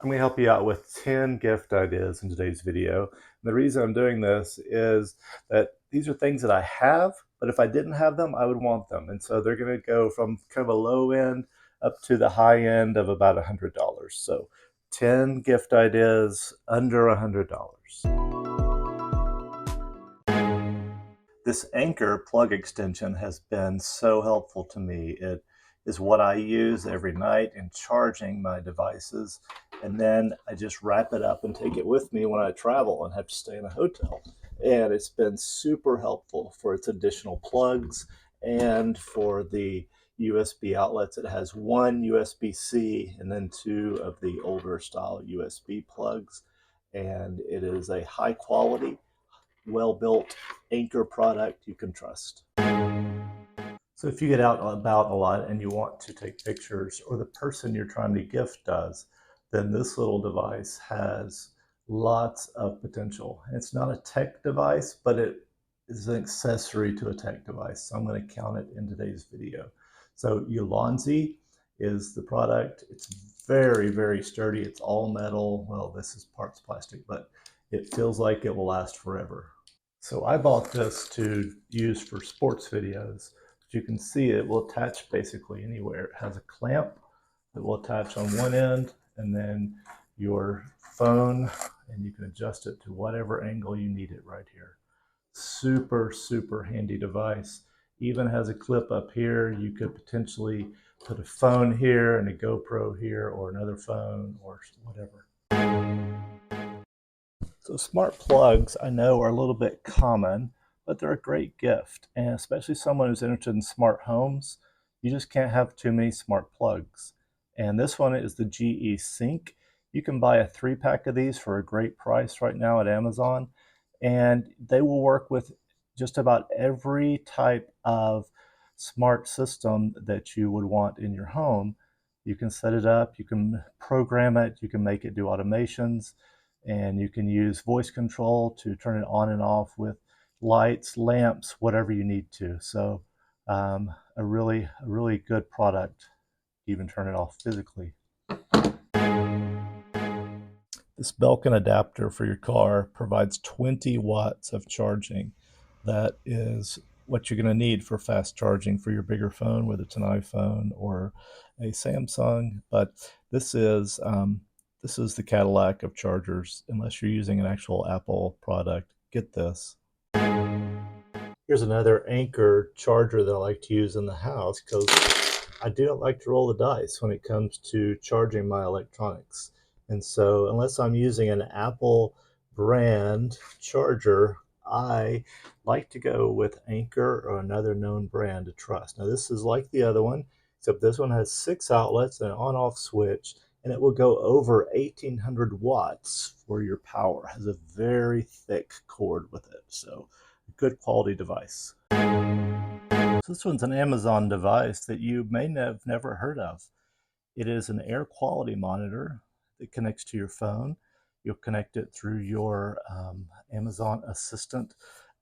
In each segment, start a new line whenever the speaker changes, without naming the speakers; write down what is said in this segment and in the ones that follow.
I'm going to help you out with 10 gift ideas in today's video. And the reason I'm doing this is that these are things that I have, but if I didn't have them, I would want them. And so they're going to go from kind of a low end up to the high end of about $100. So 10 gift ideas under $100. This Anchor plug extension has been so helpful to me. It is what I use every night in charging my devices, and then I just wrap it up and take it with me when I travel and have to stay in a hotel. And it's been super helpful for its additional plugs and for the USB outlets. It has one USB-C and then two of the older style USB plugs, and it is a high quality, well-built Anchor product you can trust. So if you get out and about a lot and you want to take pictures, or the person you're trying to gift does, then this little device has lots of potential. It's not a tech device, but it is an accessory to a tech device. So I'm going to count it in today's video. So Ulanzi is the product. It's very, very sturdy. It's all metal. Well, this is parts plastic, but it feels like it will last forever. So I bought this to use for sports videos. As you can see, it will attach basically anywhere. It has a clamp that will attach on one end, and then your phone, and you can adjust it to whatever angle you need it right here. Super, super handy device. Even has a clip up here. You could potentially put a phone here and a GoPro here, or another phone, or whatever. So smart plugs, I know, are a little bit common, but they're a great gift. And especially someone who's interested in smart homes, you just can't have too many smart plugs. And this one is the GE Sync. You can buy a 3-pack of these for a great price right now at Amazon. And they will work with just about every type of smart system that you would want in your home. You can set it up, you can program it, you can make it do automations, and you can use voice control to turn it on and off with lights, lamps, whatever you need to. So a really good product. Even turn it off physically. This Belkin adapter for your car provides 20 watts of charging. That is what you're going to need for fast charging for your bigger phone, whether it's an iPhone or a Samsung. But this is the Cadillac of chargers. Unless you're using an actual Apple product, get this. Here's another Anchor charger that I like to use in the house because I do not like to roll the dice when it comes to charging my electronics. And so unless I'm using an Apple brand charger, I like to go with Anchor or another known brand to trust. Now this is like the other one, except this one has 6 outlets and an on-off switch, and it will go over 1800 watts for your power. It has a very thick cord with it, so a good quality device. So this one's an Amazon device that you may have never heard of. It is an air quality monitor that connects to your phone. You'll connect it through your Amazon Assistant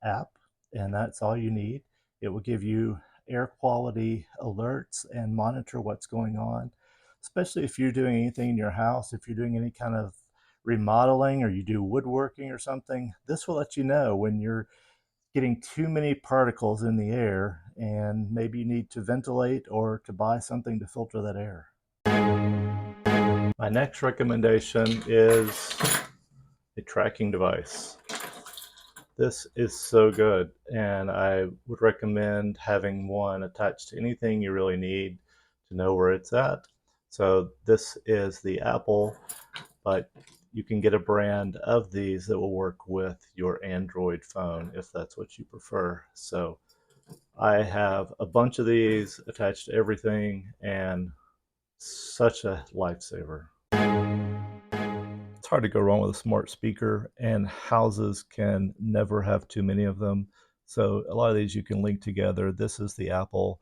app, and that's all you need. It will give you air quality alerts and monitor what's going on, especially if you're doing anything in your house, if you're doing any kind of remodeling or you do woodworking or something. This will let you know when you're getting too many particles in the air and maybe you need to ventilate or to buy something to filter that air. My next recommendation is a tracking device. This is so good, and I would recommend having one attached to anything you really need to know where it's at. So this is the Apple, but you can get a brand of these that will work with your Android phone if that's what you prefer. So I have a bunch of these attached to everything, and such a lifesaver. It's hard to go wrong with a smart speaker, and houses can never have too many of them. So a lot of these you can link together. This is the Apple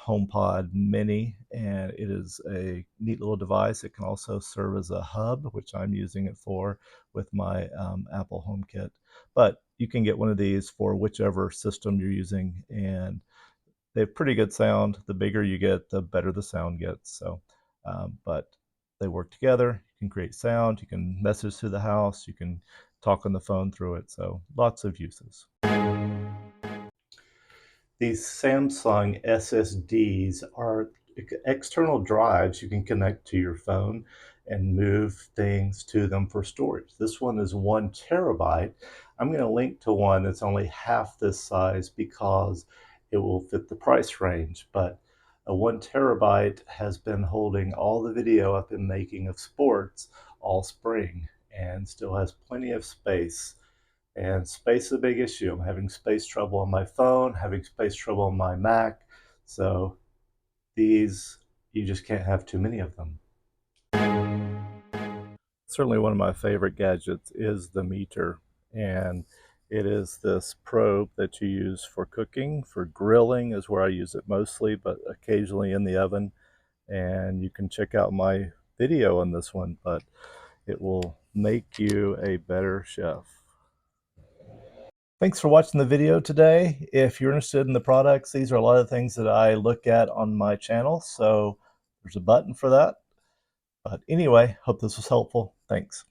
HomePod Mini, and it is a neat little device. It can also serve as a hub, which I'm using it for with my Apple HomeKit. But you can get one of these for whichever system you're using, and they have pretty good sound. The bigger you get, the better the sound gets. So, but They work together. You can create sound, you can message through the house, you can talk on the phone through it. So lots of uses. These Samsung SSDs are external drives you can connect to your phone and move things to them for storage. This one is 1 TB. I'm going to link to one that's only half this size because it will fit the price range, but a 1 TB has been holding all the video I've been making of sports all spring and still has plenty of space. And space is a big issue. I'm having space trouble on my phone, having space trouble on my Mac. So these, you just can't have too many of them. Certainly one of my favorite gadgets is the Meater. And it is this probe that you use for cooking. For grilling is where I use it mostly, but occasionally in the oven. And you can check out my video on this one, but it will make you a better chef. Thanks for watching the video today. If you're interested in the products, these are a lot of things that I look at on my channel, so there's a button for that. But anyway, hope this was helpful. Thanks.